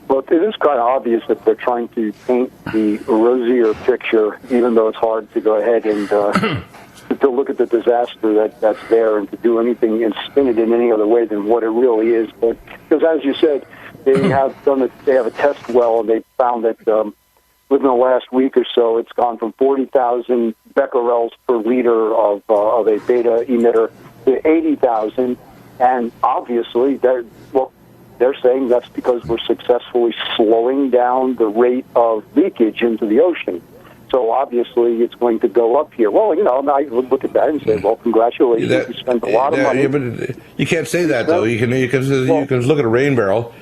Well, it is kind of obvious that they're trying to paint the rosier picture, even though it's hard to go ahead and to look at the disaster that's there and to do anything and spin it in any other way than what it really is. But because, as you said, they have a test well, and they found that within the last week or so, it's gone from 40,000 becquerels per liter of a beta emitter to 80,000, and obviously they're saying that's because we're successfully slowing down the rate of leakage into the ocean. So obviously it's going to go up here. Well, I would look at that and say, well, congratulations, you spent a lot of money. Yeah, but you can't say that, though. You can look at a rain barrel.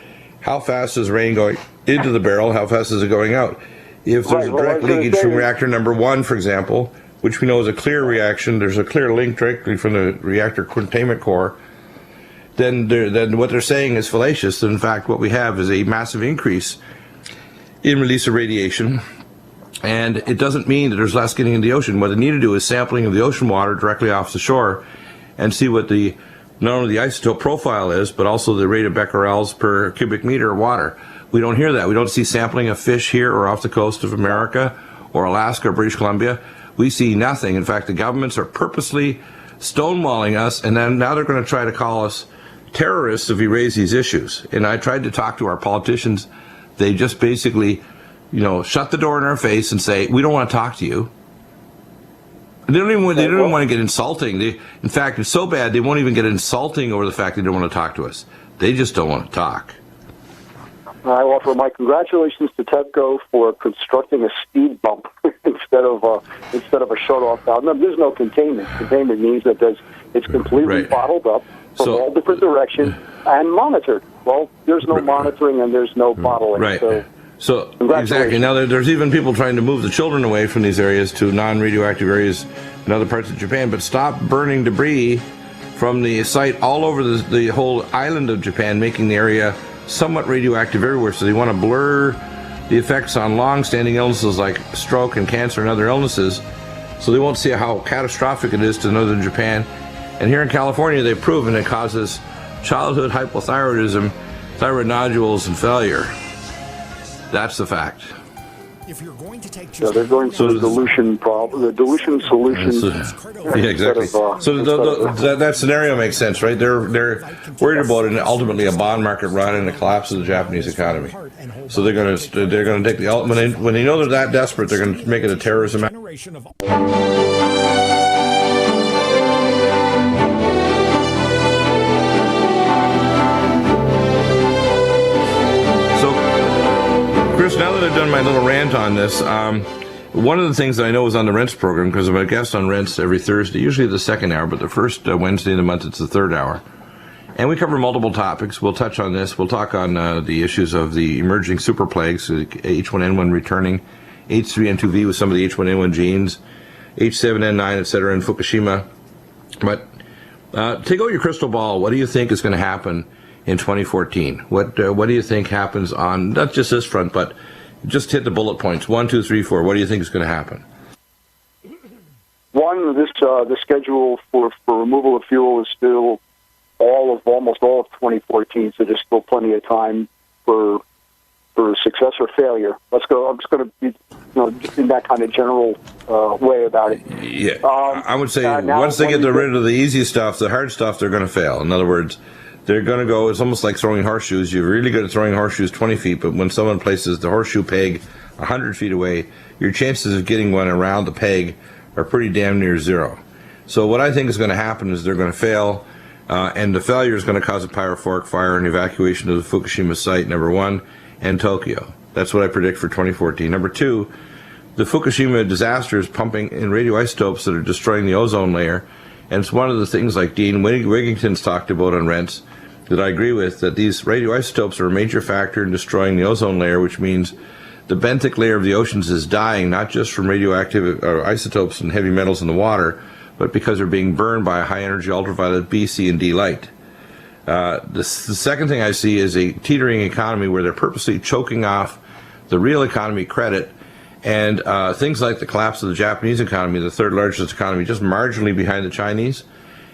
How fast is rain going into the barrel? How fast is it going out? If there's a direct leakage from reactor number 1, for example, which we know is a clear reaction, there's a clear link directly from the reactor containment core, then what they're saying is fallacious. In fact, what we have is a massive increase in release of radiation, and it doesn't mean that there's less getting in the ocean. What they need to do is sampling of the ocean water directly off the shore and see what not only the isotope profile is, but also the rate of becquerels per cubic meter of water. We don't hear that. We don't see sampling of fish here or off the coast of America or Alaska or British Columbia. We see nothing. In fact, the governments are purposely stonewalling us, and then now they're going to try to call us terrorists if we raise these issues. And I tried to talk to our politicians. They just basically, shut the door in our face and say, we don't want to talk to you. They don't even want to get insulting. In fact, it's so bad they won't even get insulting over the fact they don't want to talk to us. They just don't want to talk. I offer my congratulations to TEPCO for constructing a speed bump instead of a shut-off valve. No, there's no containment. Containment means that it's completely bottled up from all different directions and monitored. Well, there's no monitoring and there's no bottling. Right. So exactly. Now there's even people trying to move the children away from these areas to non-radioactive areas in other parts of Japan, but stop burning debris from the site all over the whole island of Japan, making the area somewhat radioactive everywhere. So they want to blur the effects on long-standing illnesses like stroke and cancer and other illnesses, so they won't see how catastrophic it is to northern Japan. And here in California, they've proven it causes childhood hypothyroidism, thyroid nodules, and failure. That's the fact. If you're going to take Yeah, they're going through the dilution problem, the dilution solution. Yeah, exactly. That scenario makes sense, right? They're worried about ultimately a bond market run and the collapse of the Japanese economy. So they're going to take the when they know they're that desperate, they're going to make it a terrorism. Chris, now that I've done my little rant on this, one of the things that I know is on the Rents program, because I'm a guest on Rents every Thursday, usually the second hour, but the first Wednesday of the month, it's the third hour. And we cover multiple topics. We'll touch on this. We'll talk on the issues of the emerging super plagues, H1N1 returning, H3N2V with some of the H1N1 genes, H7N9, etc., and Fukushima. But take out your crystal ball. What do you think is going to happen in 2014? What do you think happens on not just this front, but just hit the bullet points? 1, 2, 3, 4. What do you think is going to happen? One, the schedule for removal of fuel is still almost all of 2014, so there's still plenty of time for success or failure. Let's go. I'm just going to be just in that kind of general way about it. Yeah, I would say once they get rid of the easy stuff, the hard stuff, they're going to fail. In other words, they're going to go, it's almost like throwing horseshoes. You're really good at throwing horseshoes 20 feet, but when someone places the horseshoe peg 100 feet away, your chances of getting one around the peg are pretty damn near zero. So what I think is going to happen is they're going to fail, and the failure is going to cause a pyrophoric fire and evacuation of the Fukushima site, number one, and Tokyo. That's what I predict for 2014. Number two, the Fukushima disaster is pumping in radioisotopes that are destroying the ozone layer, and it's one of the things like Dean Wigington's talked about on Rents that I agree with, that these radioisotopes are a major factor in destroying the ozone layer, which means the benthic layer of the oceans is dying, not just from radioactive isotopes and heavy metals in the water, but because they're being burned by a high-energy ultraviolet B, C, and D light. The second thing I see is a teetering economy where they're purposely choking off the real economy credit, and things like the collapse of the Japanese economy, the third largest economy, just marginally behind the Chinese,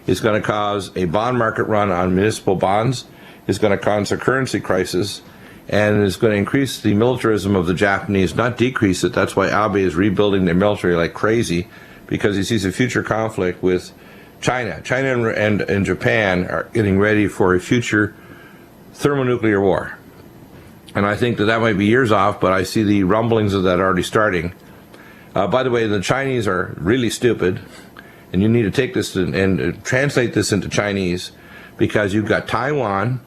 is going to cause a bond market run on municipal bonds, is going to cause a currency crisis, and is going to increase the militarism of the Japanese, not decrease it. That's why Abe is rebuilding their military like crazy, because he sees a future conflict with China. China and Japan are getting ready for a future thermonuclear war. And I think that might be years off, but I see the rumblings of that already starting. By the way, the Chinese are really stupid, and you need to take this and translate this into Chinese, because you've got Taiwan,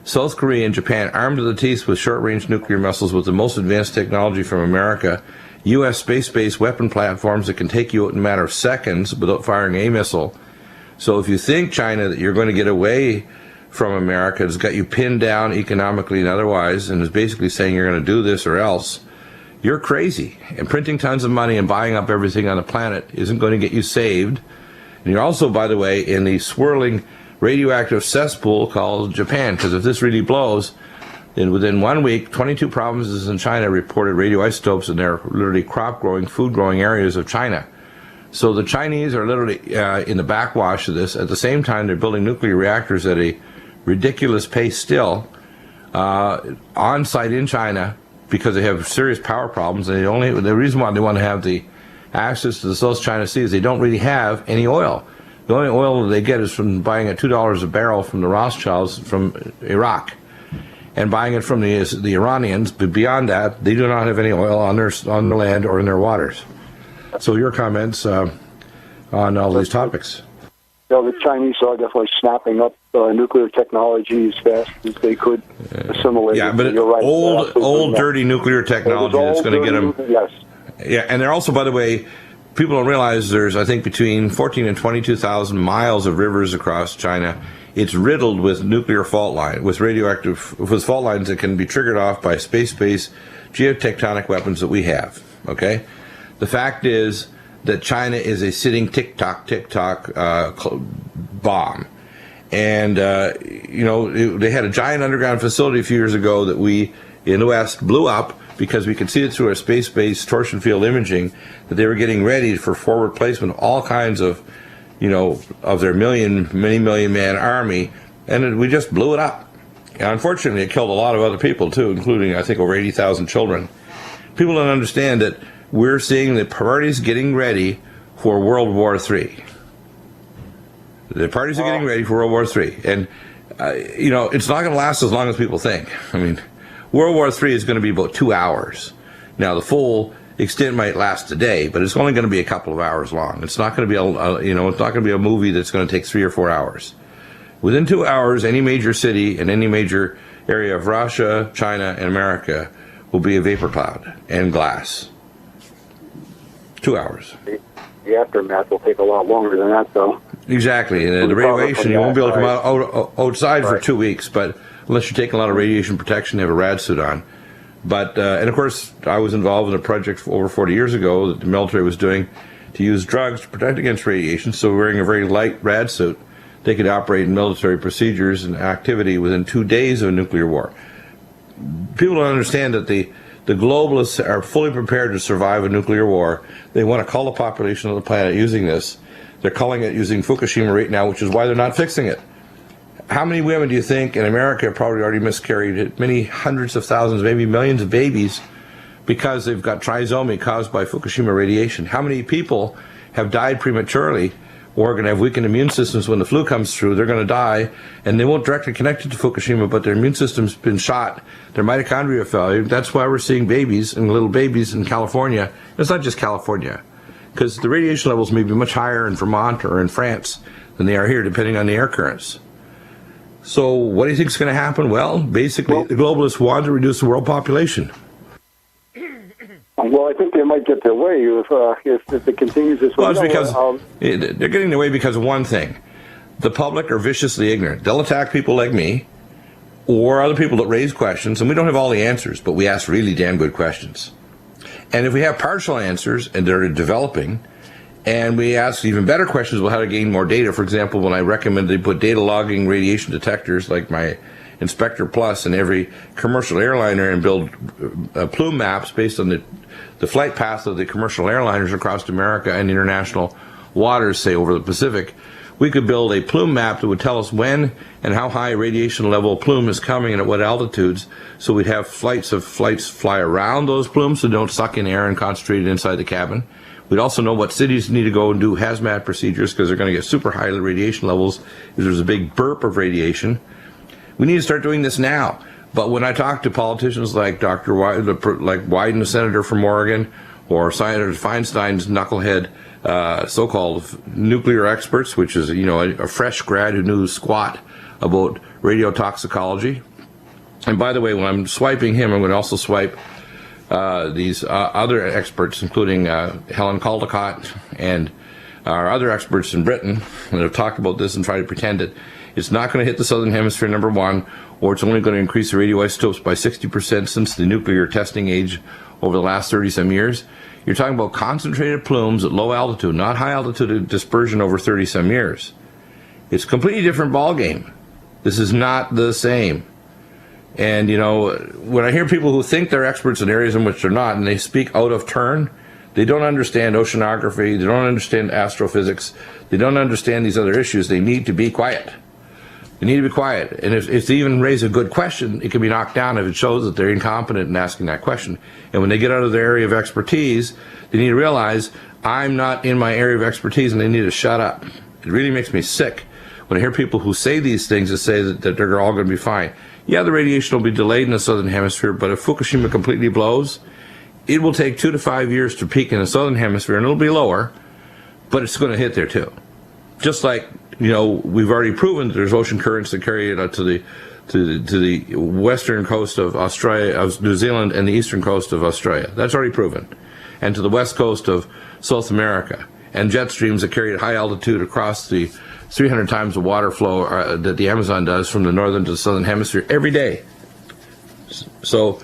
South Korea, and Japan armed to the teeth with short-range nuclear missiles with the most advanced technology from America, U.S. space-based weapon platforms that can take you out in a matter of seconds without firing a missile. So if you think, China, that you're going to get away from America, it's got you pinned down economically and otherwise, and is basically saying you're going to do this or else, you're crazy. And printing tons of money and buying up everything on the planet isn't going to get you saved. And you're also, by the way, in the swirling radioactive cesspool called Japan, because if this really blows, then within 1 week, 22 provinces in China reported radioisotopes in their literally crop-growing, food-growing areas of China. So the Chinese are literally in the backwash of this. At the same time, they're building nuclear reactors at a ridiculous pace still, on-site in China, because they have serious power problems. And the reason why they want to have the access to the South China Sea is they don't really have any oil. The only oil that they get is from buying at $2 a barrel from the Rothschilds from Iraq, and buying it from the Iranians. But beyond that, they do not have any oil on their land or in their waters. So your comments on all these topics? The Chinese are definitely snapping up nuclear technology as fast as they could assimilate. Yeah, but you're right. Old dirty nuclear technology that's going to get them. Yes. Yeah, and they're also, by the way, people don't realize there's, I think, between 14 and 22,000 miles of rivers across China. It's riddled with nuclear fault lines, with fault lines that can be triggered off by space-based geotectonic weapons that we have. Okay, the fact is that China is a sitting tick-tock bomb, and they had a giant underground facility a few years ago that we in the West blew up, because we could see it through our space-based torsion field imaging that they were getting ready for forward placement of all kinds of, of their many million man army, and we just blew it up. And unfortunately, it killed a lot of other people too, including, I think, over 80,000 children. People don't understand that we're seeing the parties getting ready for World War III. The parties are getting ready for World War III. And, you know, it's not going to last as long as people think. I mean, World War III is going to be about 2 hours. Now, the full extent might last a day, but it's only going to be a couple of hours long. It's not going to be it's not going to be a movie that's going to take 3 or 4 hours. Within 2 hours, any major city and any major area of Russia, China, and America will be a vapor cloud and glass. 2 hours. The aftermath will take a lot longer than that, though. Exactly, and the radiation, you won't be able to come outside for 2 weeks, but unless you're taking a lot of radiation protection, you have a rad suit on. But, and of course, I was involved in a project over 40 years ago that the military was doing to use drugs to protect against radiation, so wearing a very light rad suit, they could operate in military procedures and activity within 2 days of a nuclear war. People don't understand that the globalists are fully prepared to survive a nuclear war. They want to cull the population of the planet using this. They're culling it using Fukushima right now, which is why they're not fixing it. How many women do you think in America have probably already miscarried? Many hundreds of thousands, maybe millions of babies because they've got trisomy caused by Fukushima radiation. How many people have died prematurely or are going to have weakened immune systems when the flu comes through? They're going to die, and they won't directly connect it to Fukushima, but their immune system's been shot. Their mitochondria failure. That's why we're seeing babies and little babies in California. It's not just California, because the radiation levels may be much higher in Vermont or in France than they are here, depending on the air currents. So what do you think is going to happen? Well, basically, the globalists want to reduce the world population. Well, I think they might get their way if it continues this way. Well, it's because they're getting their way because of one thing. The public are viciously ignorant. They'll attack people like me or other people that raise questions, and we don't have all the answers, but we ask really damn good questions. And if we have partial answers, and they're developing, and we ask even better questions about how to gain more data. For example, when I recommend they put data logging radiation detectors like my Inspector Plus in every commercial airliner and build plume maps based on the flight path of the commercial airliners across America and international waters, say over the Pacific, we could build a plume map that would tell us when and how high radiation level plume is coming and at what altitudes, so we'd have flights fly around those plumes so they don't suck in air and concentrate it inside the cabin. We'd also know what cities need to go and do hazmat procedures because they're going to get super high radiation levels if there's a big burp of radiation. We need to start doing this now. But when I talk to politicians like Dr. Wyden, the senator from Oregon, or Senator Feinstein's knucklehead so-called nuclear experts, which is a fresh grad who knew squat about radiotoxicology. And by the way, when I'm swiping him, I'm going to also swipe these other experts, including Helen Caldicott and our other experts in Britain that have talked about this and tried to pretend that it's not going to hit the southern hemisphere, number one, or it's only going to increase the radioisotopes by 60% since the nuclear testing age over the last 30-some years. You're talking about concentrated plumes at low altitude, not high altitude dispersion over 30-some years. It's a completely different ballgame. This is not the same. And, when I hear people who think they're experts in areas in which they're not, and they speak out of turn, they don't understand oceanography, they don't understand astrophysics, they don't understand these other issues. They need to be quiet. They need to be quiet. And if they even raise a good question, it can be knocked down if it shows that they're incompetent in asking that question. And when they get out of their area of expertise, they need to realize, I'm not in my area of expertise, and they need to shut up. It really makes me sick when I hear people who say these things that say that they're all going to be fine. Yeah, the radiation will be delayed in the southern hemisphere, but if Fukushima completely blows, it will take 2 to 5 years to peak in the southern hemisphere, and it'll be lower, but it's going to hit there too. Just like, we've already proven that there's ocean currents that carry it out to the western coast of Australia, of New Zealand, and the eastern coast of Australia. That's already proven. And to the west coast of South America. And jet streams that carry at high altitude across the 300 times the water flow that the Amazon does from the northern to the southern hemisphere every day. So,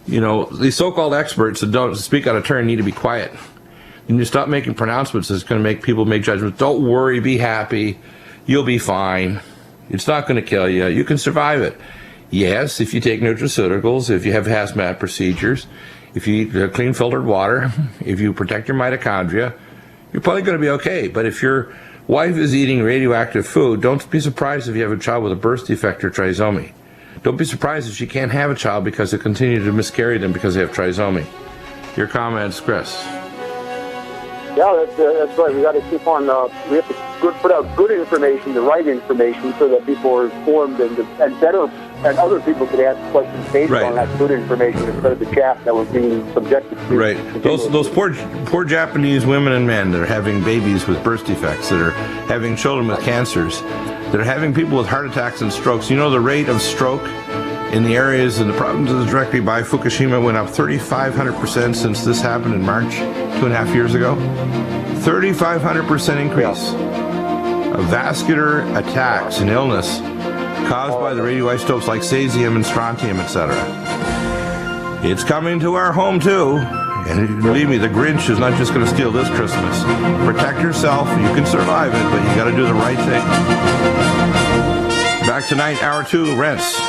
these so-called experts that don't speak out of turn need to be quiet. You need to stop making pronouncements that's going to make people make judgments. Don't worry, be happy. You'll be fine. It's not going to kill you. You can survive it. Yes, if you take nutraceuticals, if you have hazmat procedures, if you eat clean filtered water, if you protect your mitochondria, you're probably going to be okay. But if your wife is eating radioactive food, don't be surprised if you have a child with a birth defect or trisomy. Don't be surprised if she can't have a child because they continue to miscarry them because they have trisomy. your comments, Chris. Yeah, that's right. We got to keep on. We have to put out good information, the right information, so that people are informed and better, and other people can ask questions based on that good information instead of the chaff that we're being subjected to. Right. Those poor Japanese women and men that are having babies with birth defects, that are having children with cancers, that are having people with heart attacks and strokes. You know, the rate of stroke in the areas and the provinces directly by Fukushima went up 3,500% since this happened in March 2.5 years ago. 3,500% increase of vascular attacks and illness caused by the radioisotopes like cesium and strontium, etc. It's coming to our home too. And believe me, the Grinch is not just going to steal this Christmas. Protect yourself. You can survive it, but you got to do the right thing. Back tonight, hour 2, rents.